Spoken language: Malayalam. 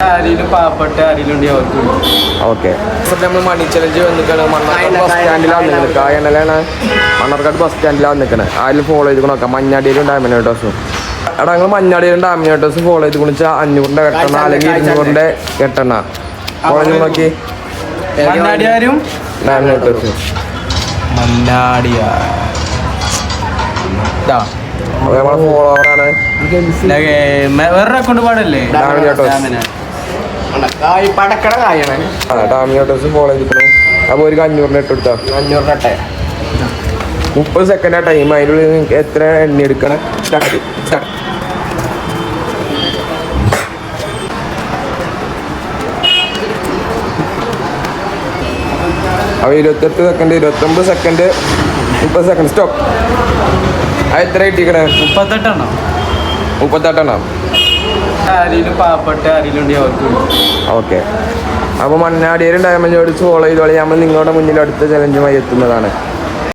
ആരെങ്കിലും പാവപ്പെട്ട ആരെങ്കിലും അവർക്ക് ഓക്കെ. നമ്മൾ മണി ചലഞ്ച് വന്നിട്ടാണ് മണ്ണാർക്കാട് ബസ് സ്റ്റാൻഡിലാണ് നിൽക്കുക. കായണലാണ് മണ്ണാർക്കാട് ബസ് സ്റ്റാൻഡിലാണ് നിൽക്കുന്നത്. അതിൽ ഫോളോ ചെയ്ത് നോക്കാം. മഞ്ഞാടിയിലും ഡാമിനേറ്റോസും. എടാ നിങ്ങൾ മഞ്ഞാടിയിലും ഡാമിനേറ്റോസും ഫോളോ ചെയ്ത് കുണിച്ചാൽ 500 കെട്ടണ അല്ലെങ്കിൽ 200 കെട്ടണ ഫോളോ ചെയ്ത് നോക്കി. മണ്ണാടിയാരും ഡാമിനേറ്റോസും നമ്മളെ ഫോളോവറാണ്. വേറൊരു അക്കൗണ്ട് പാടല്ലേ പടക്കട കായാണ് ഡാമിനേറ്റോസ് ഫോളോ ചെയ്തിരിക്കുന്നു. അപ്പോൾ ഒരു 500 ഇട്ട് കൊടുത്താൽ 500 30 സെക്കൻഡാ ടൈം. അതിനുള്ളിൽ നിങ്ങൾക്ക് എത്ര എണ്ണ എടുക്കണം? സ്റ്റാർട്ട്. അപ്പോൾ 28 സെക്കൻഡ്, 29 സെക്കൻഡ്, 30 സെക്കൻഡ് സ്റ്റോപ്പ്. അത് എത്ര കിട്ടിക്കണേ? 38 ആരെങ്കിലും പാവപ്പെട്ട ആരെങ്കിലും അവർക്ക് ഓക്കെ. അപ്പോൾ മണ്ണാടിയിലും ഡയമണ്ട് ഫോളോ ചെയ്തോളി. നമ്മൾ നിങ്ങളുടെ മുന്നിൽ അടുത്ത ചലഞ്ചുമായി എത്തുന്നതാണ്.